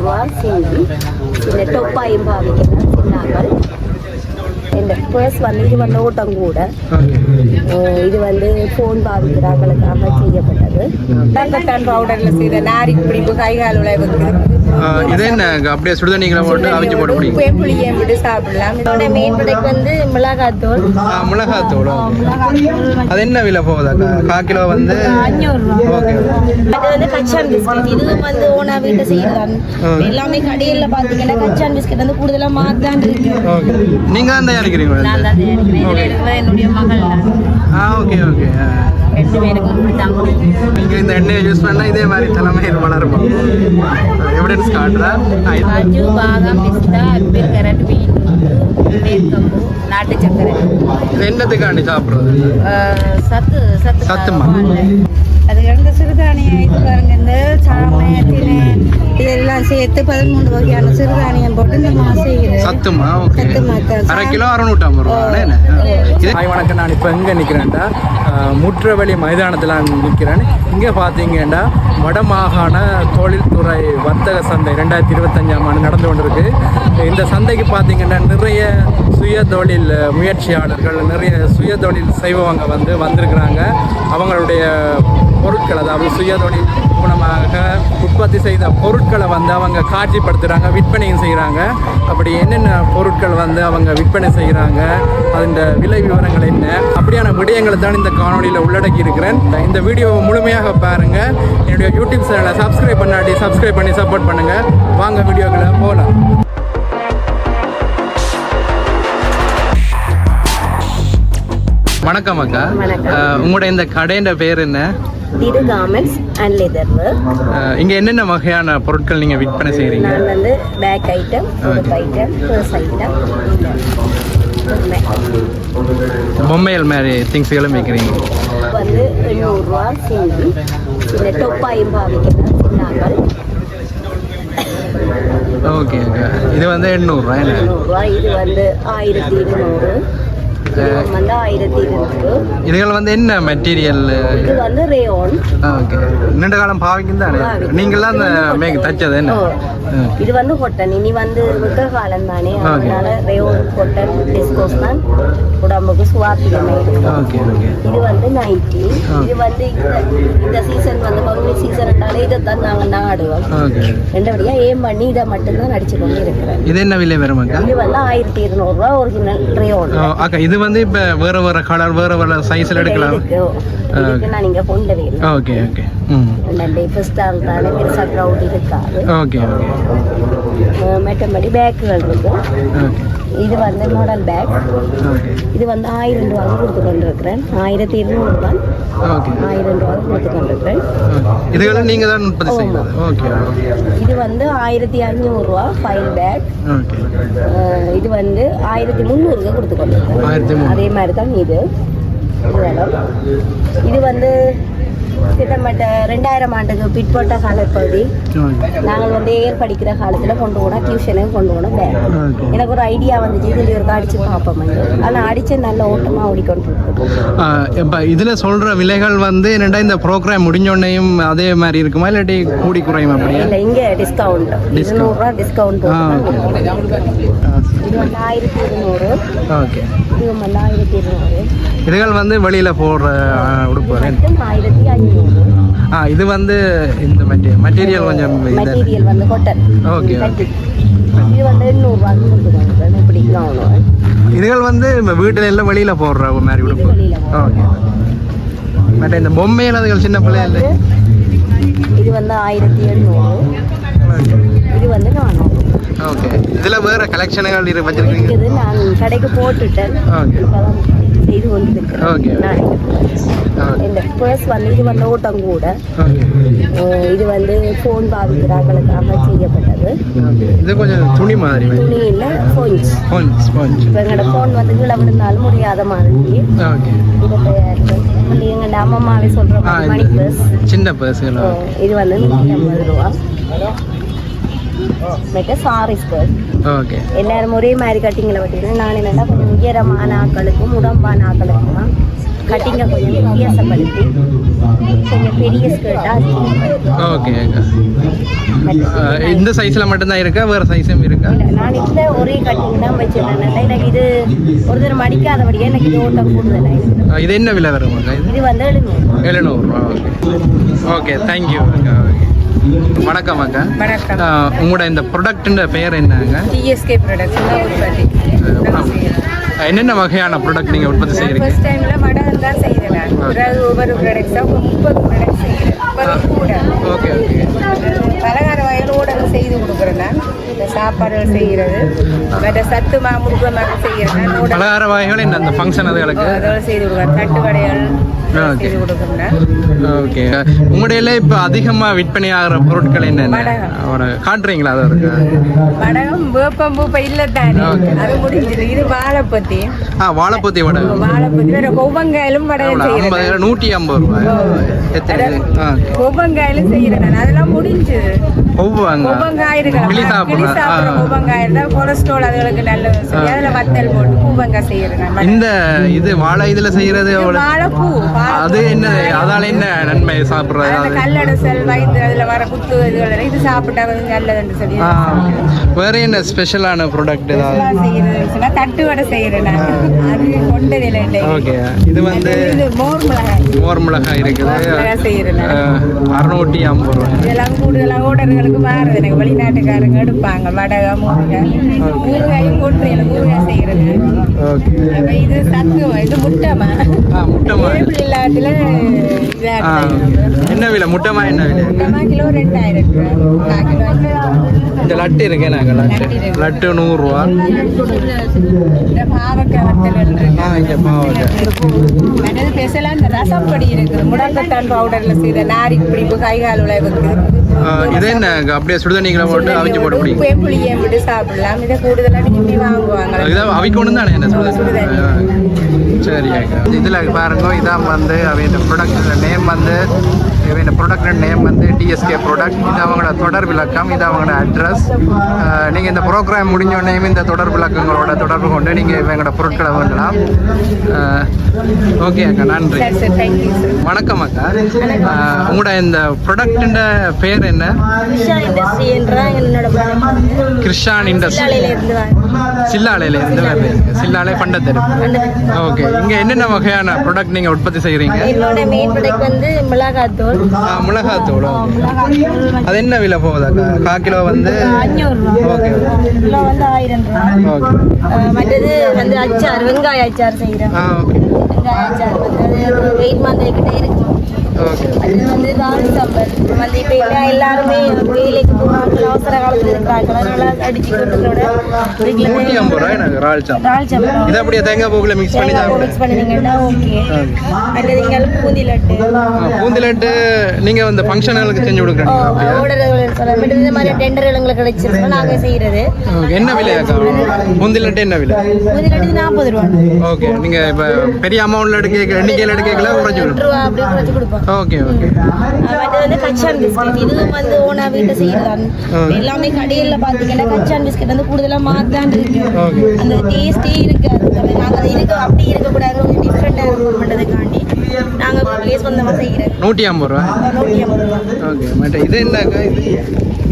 800 சிந்தி சின்ன டொப்பாயும் பாவிக்கிறார் சின்னாக்கள். இந்த பர்ஸ் வந்து இது வந்து ஓட்டம் கூட இது வந்து ஃபோன் பாவிக்கிறார்களுக்காக செய்யப்பட்டது. தங்கத்தான் பவுடர்ல செய்த நாரி பிடிப்பு கைகால் உழைவுக்கு இது என்ன அப்படியே சுடுதண்ணிகளை போட்டு அவிச்சு போட முடியும். புளியை விட்டு சாப்பிடலாம். இதோட மெயின் ப்ராடக்ட் வந்து மிளகாத்தூள். மிளகாத்தூள் அது என்ன விலை போகுதா? 1/4 கிலோ வந்து 500 ரூபாய். அது வந்து கச்சான் பிஸ்கட். இதுவும் வந்து ஓனா வீட்டை செய்யலாம். எல்லாமே கடையில் பார்த்தீங்கன்னா கச்சான் பிஸ்கட் வந்து கூடுதலாக மாத்தான் இருக்கு. நீங்க தான் தயாரிக்கிறீங்களா? நான் தான் தயாரிக்கிறேன். என்னுடைய மகள். Okay okay. 2 பேருக்கும் கொடுத்தாங்க. நீங்க இந்த எண்ணெயை யூஸ் பண்ணா இதே மாதிரி தலைமை வளரும். எவிடன்ஸ் காட்டுறா. காஜு, பாதாம், பிஸ்தா, ஆப்பிள், கேரட், பீட்ரூட், வேர்க்கம்பு, நாட்டு சக்கரை. இது என்னத்துக்காண்டி சாப்பிட்றது? சத்துமா? அது ரெண்டு சிறுதானியம் இது பாருங்க. இந்த சாமை, திணை இதெல்லாம் சேர்த்து 13 வகையான சிறுதானியம் போட்டு இந்த மாசம் செய்யுது. சத்துமா? ஓகே. 1/2 கிலோ 650 ரூபா. ஹாய் வணக்கம். நான் இப்போ எங்கே நிற்கிறேன்டா? முற்றவெளி மைதானத்தில் நிற்கிறேன். இங்கே பார்த்தீங்கன்னா வடமாகாண தொழில்துறை வர்த்தக சந்தை 2025ஆம் ஆண்டு நடந்து கொண்டிருக்கு. இந்த சந்தைக்கு பார்த்தீங்கன்னா நிறைய சுய தொழில் முயற்சியாளர்கள், நிறைய சுய தொழில் செய்பவங்க வந்திருக்கிறாங்க. அவங்களுடைய பொருட்கள், அதாவது சுய தொழில் மூலமாக உற்பத்தி செய்த பொருட்களை அவங்க காட்சிப்படுத்துகிறாங்க, விற்பனையும் செய்கிறாங்க. அப்படி என்னென்ன பொருட்கள் அவங்க விற்பனை செய்கிறாங்க, அதன் விலை விவரங்கள் என்ன, அப்படியான விடயங்களை தான் இந்த காணொலியில் உள்ளடக்கி இருக்கிறேன். இந்த வீடியோவை முழுமையாக பாருங்கள். என்னுடைய யூடியூப் சேனலை சப்ஸ்கிரைப் பண்ணாட்டி சப்ஸ்கிரைப் பண்ணி சப்போர்ட் பண்ணுங்கள். வாங்க வீடியோக்களை போகலாம். வணக்கம் அக்கா. உங்களோட இந்த கடையின் பேர் என்ன? திரு கார்மெண்ட்ஸ் அண்ட் லெதர் ஒர்க். இங்க என்னென்ன வகையான பொருட்கள் நீங்க விற்பனை செய்றீங்க? நான் வந்து பேக் ஐட்டம், உடுப்பு ஐட்டம், பர்ஸ் ஐட்டம், பொம்மைகள் மாதிரி திங்ஸ்களும் விற்கிறீங்க. வந்து 100 ரூபாய் சிந்தி சின்ன டொப்பாயும் பாவிக்கிறார் சின்னாக்கள். Okay okay. இது வந்து 800 ரூபாய். இது வந்து 1200. வந்து 1200. இதுகள் வந்து என்ன மெட்டீரியல்? இது வந்து ரேயோன். ஓகே. நீண்ட காலம் பாவிக்கும் தானே நீங்களாம் அந்த மேக் தச்சது என்ன? இது வந்து கொட்டன். இனி வந்து விற்க காலம் தானே, அதனால ரேயோன் கொட்டன் டிஸ்கோஸ் தான் உடம்புக்கு சுவாத்திகமே இருக்கும். Okay okay. இது வந்து நைட்டி. இது வந்து இந்த சீசன் வந்து பங்குனி சீசன்னாலே இதை தான் நாங்கள் நாடுவோம். ரெண்டபடியா ஏம் பண்ணி இதை மட்டும்தான் நடிச்சு கொண்டு இருக்கிறேன். இது என்ன விலை வரும்? இது வந்து 1200 ரூபா ஒரிஜினல் ரேயோன். அக்கா இது வந்து இப்போ வேற வேற கலர் வேற வேற சைஸ்ல எடுக்கலாம். இதுக்கு நான் இங்க கொண்டு வரேன். Okay okay. நண்டே ஃபர்ஸ்ட் ஆல் தானே பெருசா கிரவுட் இருக்காது. Okay okay. மற்றபடி பேக்குகள் இருக்கு. இது வந்து மாடல் பேக். இது வந்து 1000 ரூபாய் கொடுத்து கொண்டிருக்கிறேன். 1200 ரூபாய். ஓகே. 1000 ரூபாய் கொடுத்து கொண்டிருக்கிறேன். இதுகளை நீங்க தான் உற்பத்தி செய்யணும். ஓகே. இது வந்து 1500 ரூபாய் ஃபைல் பேக். ஓகே. இது வந்து 1300க்கு கொடுத்து கொண்டிருக்கிறேன். அதே மாதிரி தான் இது. இது வந்து கிட்டத்தட்ட 2000 ஆண்டுக்கு பிற்பட்ட காலப்பகுதி. நாங்கள் வந்து ஏர் படிக்கிற காலத்தில் கொண்டு போனால் டியூஷனுக்கு கொண்டு போனோம் பேக். எனக்கு ஒரு ஐடியா வந்துச்சு, இதில் ஒரு அடிச்சு பார்ப்போம். ஆனால் அடித்து நல்ல ஓட்டமாக ஓடிக்கொண்டு இப்போ இதில் சொல்கிற விலைகள் வந்து என்னடா இந்த ப்ரோக்ராம் முடிஞ்சோடனையும் அதே மாதிரி இருக்குமா இல்லாட்டி கூடி குறையும்? அப்படியே இல்லை, இங்கே டிஸ்கவுண்ட் 200 ரூபா டிஸ்கவுண்ட். இது வந்து 1200. ஓகே. இது வந்து 1200. இதுகள் வந்து வெளியில் போடுற உடுப்பு 1500. இது வந்து இந்த மெட்டீரியல் கொஞ்சம் மெட்டீரியல் வந்து காட்டன். ஓகே. இது வந்து 800 ரூபாய் கொடுத்துருக்காங்க. இப்படி இதுகள் வந்து வீட்டில் எல்லாம் வெளியில் போடுற மாதிரி உடுப்பு. ஓகே. மற்ற இந்த பொம்மையில் அதுகள் சின்ன பிள்ளைகள் இது வந்து 1700. இது வந்து 400. ஓகே. இதில் வேறு கலெக்ஷனுகள் வச்சிருக்கீங்க? இது நான் கடைக்கு போட்டுட்டேன். செய்து கொண்டிருக்கிறேன். ஓகே. இந்த பர்ஸ் வந்து இது வந்து ஓட்டம் கூட. இது வந்து ஃபோன் பாவிக்கிறார்களுக்காக செய்யப்பட்டது. இது கொஞ்சம் துணி மாதிரி. துணி இல்லை, ஸ்பாஞ்ச். இப்போ எங்களோட ஃபோன் வந்து கீழே விழுந்தாலும் முடியாத மாதிரி. ஓகே. இதை தயாரிக்கிறேன். எங்களோட அம்மாவே சொல்கிற மணி பர்ஸ், சின்ன பர்ஸ். இது வந்து 150 ரூபா. சாரீஸ்கள் ஓகே. எல்லாரும் ஒரே மாதிரி கட்டிங்களை வச்சுருக்கேன். நான் என்னென்னா கொஞ்சம் உயரமான ஆக்களுக்கும் உடம்பான ஆக்களுக்கும் கட்டிங்கை கொஞ்சம் வித்தியாசப்படுத்தி கொஞ்சம் பெரிய ஸ்கர்ட்டாக. ஓகே இந்த சைஸில் மட்டும்தான் இருக்கா வேறு சைஸும் இருக்கா? நான் இந்த ஒரே கட்டிங் தான் வச்சிருந்தேன். எனக்கு இது ஒரு தடவை மடிக்காதபடியே எனக்கு இது ஓட்டம் கூடுதலாக இருக்குது. இது என்ன விலை வரும்? இது வந்து 700. Okay okay, thank you. வணக்கம் அக்கா. வணக்கம். உங்களோட இந்த ப்ராடக்ட்ன்ற பெயர் என்னங்க? TSK products. என்னென்ன வகையான ப்ராடக்ட் நீங்கள் உற்பத்தி செய்கிறீங்க? ஃபர்ஸ்ட் டைமில் மடல் தான் செய்கிறேன். பிறகு ஒவ்வொரு ப்ராடக்ட்ஸாக 30 ப்ராடக்ட் செய்கிறேன். 30 கூட. Okay okay. பலகார வகைகளோடு செய்து கொடுக்குறேன். நான் இந்த சாப்பாடுகள் செய்கிறது, மற்ற சத்து முழுக்கமாக செய்கிறேன். பலகார வகைகள் என்ன அந்த ஃபங்க்ஷன் அதுகளுக்கு அதோட செய்து கொடுக்குறேன். தட்டு வடைகள் செய்து கொடுக்குறேன். ஓகே. உங்களுடைய இப்போ அதிகமாக விற்பனை ஆகிற பொருட்கள் என்னென்ன காட்டுறீங்களா? அது இருக்கு வடகம் வேப்பம்பூ இப்போ இல்லை தானே, அது முடிஞ்சது. இது வாழைப்பத்தி. வாழைப்பத்தி வடகம். வாழைப்பத்தி வேற கொவ்வங்காயிலும் வடகம் செய்கிறேன். 150 ரூபாய். கொவ்வங்காயிலும் செய்கிறேன் நான். அதெல்லாம் முடிஞ்சது. கொவ்வங்காய் இருக்கலாம். கிளி சாப்பிட்ற கொவ்வங்காய் இருந்தால் கொலஸ்ட்ரால் அதுகளுக்கு நல்லது சொல்லி அதில் வத்தல் போட்டு கொவ்வங்காய் செய்கிறேன். இந்த இது வாழை இதில் செய்கிறது வாழைப்பூ. அது என்ன, அதால என்ன நன்மை சாப்பிட்றது? கல்லடசல் வயிற்று அதில் வர குத்து இதுகள் இது சாப்பிட்டா நல்லதுன்னு சொல்லி. வேற என்ன ஸ்பெஷலான ப்ராடக்ட் ஏதாவது செய்யறதுன்னா தட்டு வடை செய்யறேன். அது கொண்டதில்லை. ஓகே. இது வந்து மோர் மிளகாய் இருக்குது. செய்யறேன் 650 ரூபாய். இதெல்லாம் கூடுதலாக ஓடர்களுக்கு மாறுது. எனக்கு வெளிநாட்டுக்காரங்க எடுப்பாங்க வடகை ஊறுகாயும் போட்டு எனக்கு ஊறுகாய் செய்யறது. ஓகே. இது சத்து, இது முட்டைமா இல்லாத்துல என்ன விலை? முட்டைமா என்ன விலை? கிலோ 2000 ரூபாய். இந்த லட்டு இருக்கு நாங்க லட்டு 100 ரூபா. பாவக்காய் வத்தல் ஸ்பெஷலா இந்த ரசப்பொடி இருக்குது. முடக்கத்தான் பவுடர்ல செய்த நாரி பிடிப்பு கைகால் உழைவுக்கு. இது என்ன அப்படியே சுடுதண்ணிகளை போட்டு அவிச்சு போட்டு பிடிக்கும். புளியை விட்டு சாப்பிடலாம். இதை கூடுதலாக நீங்கள் வாங்குவாங்க. இதான் அவிக்கணும் தானே என்ன சுடுதண்ணி? சரி. இதில் பாருங்க, இதான் வந்து அவங்க ப்ராடக்ட் நேம் வந்து ப்ராடக்ட் நேம் வந்து டிஎஸ்கே ப்ராடக்ட். இது அவங்களோட தொடர் விளக்கம், இது அவங்களோட அட்ரஸ். நீங்கள் இந்த ப்ரோக்ராம் முடிஞ்சோடனேயும் இந்த தொடர் விளக்கங்களோட தொடர்பு கொண்டு நீங்கள் இவங்களோட பொருட்களை வாங்கலாம். ஓகே அக்கா, நன்றி. வணக்கம் அக்கா. உங்களோட இந்த ப்ராடக்ட் பேர் என்ன? கிருஷான் இண்டஸ்ட்ரி. சில்லாலையில இருந்து வருது. சில்லாலை பண்டத்தெரு. ஓகே. இங்க என்னென்ன வகையான ப்ராடக்ட் நீங்க உற்பத்தி செய்யறீங்க? என்னோட மெயின் ப்ராடக்ட் வந்து மிளகாத்தூள். மிளகாத்தூள். அது என்ன விலை போகுதாக்கா? 1/4 கிலோ வந்து 500 ரூபாய். ஓகே. கிலோ வந்து 1000 ரூபாய். ஓகே. மற்றது வந்து அச்சார், வெங்காய அச்சார் செய்யறேன். ஓகே. வெங்காய அச்சார் வந்து வெயிட் மாத்திக்கிட்டே இருக்கு. ஓகே. அது வந்து ரால் சாம்பார் வந்து இப்போ எல்லாருமே வேலைக்கு போகிறாங்க, அவசர காலத்தில் இருக்கிறாங்க. அதனால அடிச்சு கொடுத்துட்டோட 150 ரூபாய் எனக்கு ரால் சாம்பார். இது அப்படியே தேங்காய் பூவில் மிக்ஸ் பண்ணி மிக்ஸ் பண்ணிங்கன்னா ஓகே. மற்றது இங்கே பூந்தி லட்டு. பூந்தி லட்டு நீங்கள் வந்து ஃபங்க்ஷனுக்கு செஞ்சு கொடுக்குறீங்க? மற்றது இந்த மாதிரி டெண்டர்களுங்களுக்கு கிடைச்சிருக்கோம் நாங்கள் செய்கிறது. என்ன விலையாக்கா பூந்தி லட்டு? என்ன விலை? பூந்தி லட்டு 40 ரூபா. ஓகே. நீங்கள் இப்போ பெரிய அமௌண்ட்டில் எடுக்க எண்ணிக்கையில் எடுக்கல குறைச்சி 2 ரூபா அப்படி குறைச்சி கொடுப்போம். Okay okay. மற்றது வந்து கச்சான் பிஸ்கட். இதுவும் வந்து ஓனா வீட்டை செய்யலாம். எல்லாமே கடையில் பார்த்தீங்கன்னா கச்சான் பிஸ்கட் வந்து கூடுதலாக மாத்தான் இருக்கு. அந்த டேஸ்டே இருக்காது. நாங்கள் அதை அப்படி இருக்கக்கூடாது, கொஞ்சம் டிஃப்ரெண்டாக இருக்கும் பண்ணுறதுக்காண்டி நாங்கள் ப்ளேஸ் வந்தமாக செய்கிறோம். 150 ரூபா. 150 ரூபா. ஓகே. மற்ற இது என்னக்கா?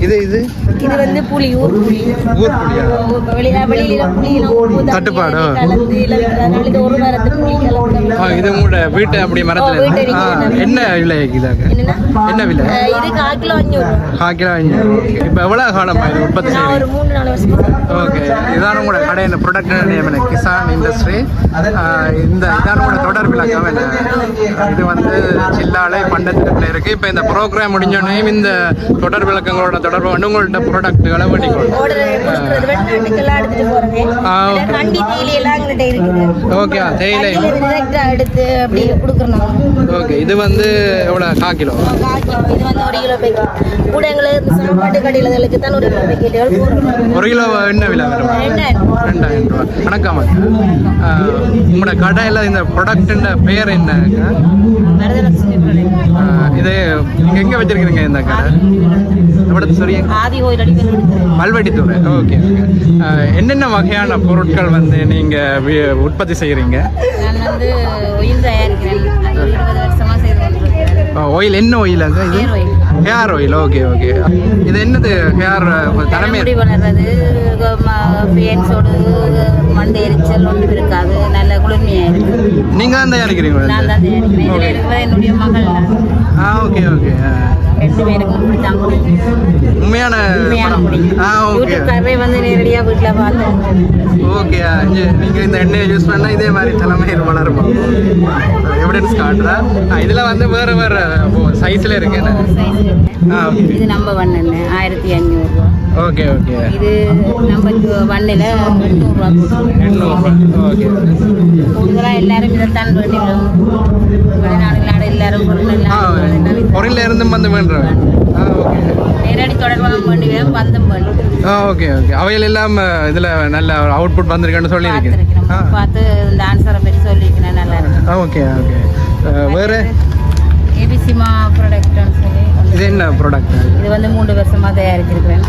இது இது இது வந்து புளி, ஊர் புளி. ஊர் புளியா? வெளியில புளியெல்லாம் தட்டுப்பாடு கலந்து அதனால இது ஒரு மரத்து புளி கலந்து. இது உங்களோட வீட்டு அப்படி மரத்தில் என்ன விலை? இதாங்க என்ன விலை? இது 1/4 கிலோ 500 ரூபா. 1/4 கிலோ 500. இப்போ எவ்வளோ காலமாக இது உற்பத்தி செய்யுங்க? ஒரு 3-4 வருஷம். ஓகே. இதான உங்களோட கடையின் ப்ராடக்ட் நேம் என்ன? கிசான் இண்டஸ்ட்ரி. இதான உங்களோட தொடர் விளக்கம் என்ன? இது வந்து சில்லாலை பண்டத்தில் இருக்கு. இப்போ இந்த ப்ரோக்ராம் முடிஞ்சோடனே இந்த தொடர் விளக்கங்களோட தொடர்பு வந்து உங்கள்ட்ட ப்ராடக்ட்டுகளை பண்ணிக்கணும். ஓகே. தேயிலை எடுத்து அப்படி கொடுக்குறோம். ஓகே. இது வந்து எவ்வளோ? 1/4 கிலோ. இது வந்து 1 கிலோ பேக்கெட். கூட எங்களுக்கு சாப்பாட்டு கடைகளுக்கு தான் 1 கிலோ பேக்கெட்டுகள் போடுறோம். 1 கிலோ என்ன விலை வரும்? 2000 ரூபா. வணக்கம். உங்களோட கடையில் இந்த ப்ராடக்ட்டுன்ற பேர் என்ன? வரதலட்சுமி ப்ராடக்ட். இது நீங்கள் எங்கே வச்சுருக்கிறீங்க இந்த கடை? எவ்வளோ சரி ஆதி கோயில் அடிக்கல் மல்வெட்டித்துறை. Okay okay. என்னென்ன வகையான பொருட்கள் வந்து நீங்கள் உற்பத்தி செய்கிறீங்க? நான் வந்து ஒயில் தயாரிக்கிறேன். அது 20 வருஷமாக செய்து கொண்டிருக்கிறேன். ஆயில் என்ன ஆயில் அது? இது hair oil. Hair oil. Okay okay. இது என்னது? ஹேர் தலைமை முடி வளர்றது, ஃபேன்ஸோடு மண்டை எரிச்சல் ஒன்றும் இருக்காது. நல்ல குளிர்மையாக இருக்குது. நீங்கள் தான் தயாரிக்கிறீங்களா? நான் தான் தயாரிக்கிறேன். இதில் இருக்கிறது என்னுடைய மகள். Okay okay. 2 பேருக்கும் பிடிச்சாங்க. உண்மையான முடி. ஓகே யூடியூப்காரவே வந்து நேரடியாக வீட்டில் பார்த்தேன். ஓகே. நீங்கள் இந்த எண்ணெயை யூஸ் பண்ணால் இதே மாதிரி தலைமை வளருமா? எவிடன்ஸ் காட்டுறா. இதில் வந்து வேறு வேறு சைஸில் இருக்கு. ஓகே. இது நம்பர் 1 எண்ணெய் 1500 ரூபா. Okay okay. இது நம்பர் 1ல் 800 ரூபா. 800. ஓகே. கூடுதலாக எல்லாரும் இதைத்தான் வேண்டிக்கிறோம். வெளிநாடுகளோட எல்லாரும் பொருளில் இருந்தும் வந்து வேண்டுறேன். ஓகே. நேரடி தொடர்பாக வேண்டிக்கிறோம். பந்தம் வேண்டும். Okay okay. அவையில் எல்லாம் இதில் நல்ல அவுட்புட் வந்திருக்குன்னு சொல்லியிருக்கேன். பார்த்து இந்த ஆன்சரை பற்றி சொல்லியிருக்கேன். நல்லா இருக்கு. Okay okay. வேறு ஏபிசிமா ப்ராடக்ட்னு சொல்லி இது என்ன ப்ராடக்ட்? இது வந்து 3 வருஷமாக தயாரிச்சிருக்கிறேன்.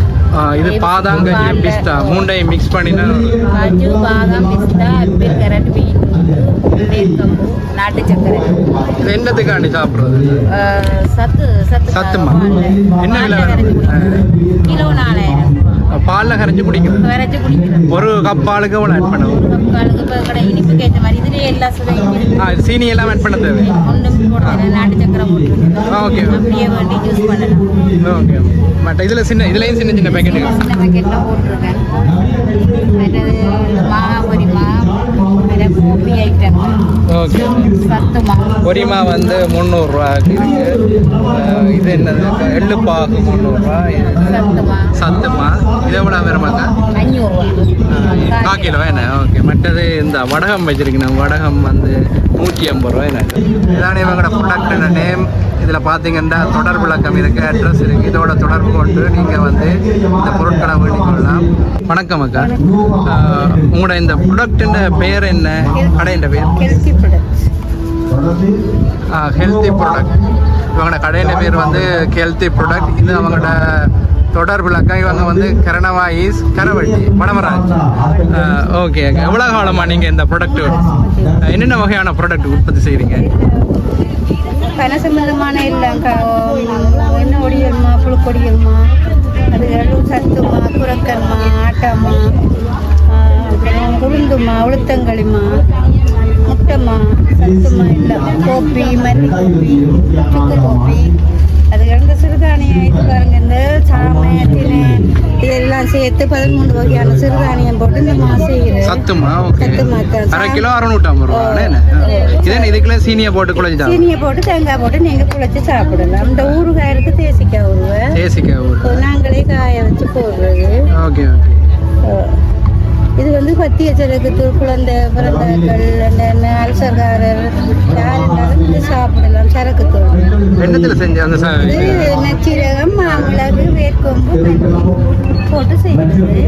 இது பாதாம் கஜு பிஸ்தா மூண்டையும் மிக்ஸ் பண்ணினா காஜு, பாதாம், பிஸ்தா, ஆப்பிள், கேரட், பீட்ரூட், வேர்க்கம்பு, நாட்டு சர்க்கரை. இது என்னத்துக்காண்டி சாப்பிட்றது? சத்துமா? என்ன விலை? கிலோ 4000. பாலில் கரைச்சி குடிக்கிறது. கரைச்சி குடிக்கிறது. ஒரு கப் பாலுக்கு எவ்வளோ ஆட் பண்ணுவோம்? ஒரு கப் பாலுக்கு இப்போ கடை இனிப்புக்கு ஏற்ற மாதிரி இதுலேயே எல்லா சுவையும் சீனி எல்லாம் ஆட் பண்ண தேவை? ஒன்றும் போடுறேன். நாட்டு சர்க்கரை போட்டுருக்கேன். ஓகே அப்படியே வேண்டி யூஸ் பண்ணலாம். ஓகே. பட் இதில் இதுலேயும் சின்ன சின்ன பேக்கெட்டுகள். சின்ன பேக்கெட்டில் போட்டிருக்கேன். மற்றது பொரிமா, கோபி ஐட்டம். ஓகே. சத்துமா பொரிமா வந்து 300 ரூபாய்க்கு இருக்கு. இது என்னது? எள்ளுப்பாகு 300 ரூபா. சத்துமா இது எவ்வளோ வருமாக்கா? 500 ரூபா. 4 கிலோ என்ன? ஓகே. மற்றது இந்த வடகம் வச்சிருக்கேன். வடகம் வந்து 150 ரூபா என்ன. இதானே இவங்களோட ப்ராடக்ட் நேம். இதில் பார்த்தீங்கன்னா தொடர்பு விளக்கம் இருக்குது, அட்ரஸ் இருக்குது. இதோட தொடர்பு கொண்டு நீங்கள் வந்து இந்த பொருட்களை வேண்டிக்கொள்ளலாம். வணக்கம் அக்கா. உங்களோட இந்த ப்ராடக்டின் பெயர் என்ன? கடையின் பேர்? Healthy product. Healthy product. இவங்களோட கடையின் பேர் வந்து ஹெல்த்தி ப்ராடக்ட். இது அவங்களோட தொடர்பு விளக்கம். இவங்க வந்து கரணவாயிஸ் கரவட்டி வடமராஜ். ஓகே. எவ்வளோ காலமாக நீங்கள் இந்த ப்ராடக்ட் என்னென்ன வகையான ப்ராடக்ட் உற்பத்தி செய்கிறீங்க? பன சம்பந்தமான எல்லாம் என்ன ஒடியல்மா, புழுக்கொடியல்மா, அது சத்துமா, குரக்கன்மா, ஆட்டாமா, அப்புறம் உளுந்துமா, உளுத்தங்களிமா, முட்டைமா, சத்துமா, எல்லாம் கோப்பி, மல்லி கோப்பி, சுக்கு கோப்பி, அது கிடந்த சிறுதானியம். இது பாருங்க, இந்த சாமை, தினை இதெல்லாம் சேர்த்து 13 வகையான சிறுதானியம் போட்டு இந்த செய்கிறேன். சத்துமா? ஓகே. அரை கிலோ 650 ரூபா. இதே இதுக்குள்ள சீனியை போட்டு குழச்சி சீனியை போட்டு தேங்காய் போட்டு நீங்கள் குழச்சி சாப்பிடலாம். இந்த ஊறுகாய் இருக்கு, தேசிக்காய் ஊறுகாய். தேசிக்காய் ஊறுகாய் நாங்களே காய வச்சு போடுறது. Okay okay. இது வந்து பத்திய சரக்கு, குழந்தை பிறந்தவர்கள், அல்சர்காரர் யாருன்னாலும் இது சாப்பிடலாம். சரக்கு தூள் என்னத்தில் செஞ்சு அந்த இது நச்சீரகம், மாமிளகு, வேர்க்கொம்பு போட்டு செய்கிறது.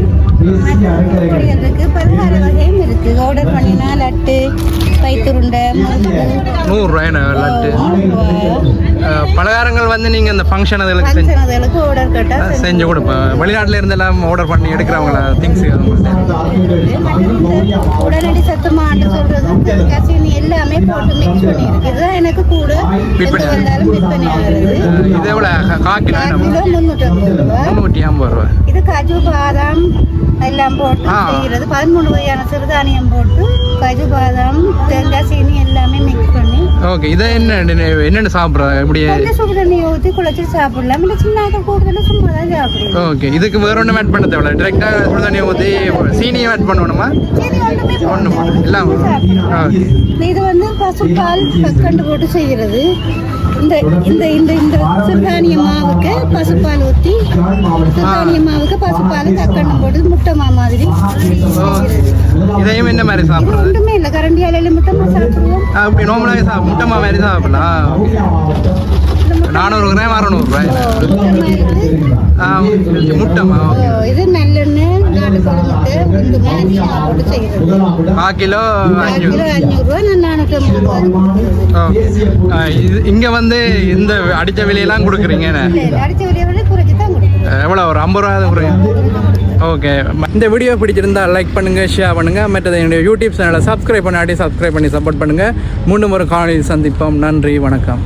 மற்றவர்களுக்கு பலகார வகையும் இருக்குது. ஆர்டர் பண்ணினா லட்டு, பைத்துருண்டை, 100 ரூபாய் லட்டு. பலகாரங்கள் வந்து நீங்கள் இந்த ஃபங்க்ஷன் அதுகளுக்கு ஆர்டர் கேட்டால் செஞ்சு கொடுப்பேன். வெளிநாட்டில் இருந்தெல்லாம் ஆர்டர் பண்ணி எடுக்கிறவங்களா திங்ஸ் உடனடி சத்துமான்னு சொல்றது கசினி எல்லாமே போட்டு மிக்ஸ் பண்ணி இருக்கு. இதுதான் எனக்கு கூட வந்தாலும் விற்பனை ஆகுது. இது எவ்வளோ? 1 கிலோ 350 ரூபா. 350 ரூபா. இது காஜு, பாதாம் எல்லாம் போட்டு செய்கிறது. 13 வகையான சிறுதானியம் போட்டு காஜு, பாதாம், தேங்காய், சீனி எல்லாமே மிக்ஸ் பண்ணி. ஓகே. இதை என்னென்ன சாப்பிட்றோம்? எப்படி சுடு தண்ணி ஊற்றி குழச்சி சாப்பிடலாம். இல்லை சின்ன கூடுதல் சும்மா தான் சாப்பிடலாம். ஓகே. இதுக்கு வேற ஒன்றும் ஆட் பண்ண தேவையில்ல. டிரெக்டாக சுடு தண்ணி ஊற்றி சீனியை ஆட் பண்ணணுமா? ஒன்று போட்டு எல்லாம். ஓகே. இது வந்து பசுப்பால் கற்கண்டு போட்டு செய்கிறது. இந்த இந்த இந்த இந்த சிறுதானிய மாவுக்கு பசுப்பால் ஊற்றி, சிறுதானிய மாவுக்கு பசுப்பால் கற்கண்டு போட்டு முட்டை மாதிரி இதையும் என்ன மாதிரி சாப்பிட்றது? ஒன்றுமே இல்லை. கரண்டி அலையில முட்டை சாப்பிடுவோம். அப்படி நோம்பலாக முட்டைமா மாதிரி சாப்பிடலாம். 400 கிராம் 600 ரூபாய் முட்டைமா. இது நல்லெண்ணெய், பால் கொழுமுட்டை உளுந்து அரிசிமா போட்டு செய்கிறது. 1 கிலோ 5 கிலோ 500 ரூபா, நான் 450 ரூபா. இங்கே வந்து இந்த அடித்த விலையெல்லாம் கொடுக்குறீங்க அடிச்ச விலையை விட குறைச்சி தான் கொடுக்குறோம். எவ்வளோ ஒரு 50 ரூபா குறையும். ஓகே, இந்த வீடியோ பிடிச்சிருந்தா லைக் பண்ணுங்கள், ஷேர் பண்ணுங்கள், மற்றது என்னுடைய யூடியூப் சேனலை சப்ஸ்கிரைப் பண்ணாட்டி சப்ஸ்கிரைப் பண்ணி சப்போர்ட் பண்ணுங்கள். மீண்டும் ஒரு காணொளியில் சந்திப்போம். நன்றி, வணக்கம்.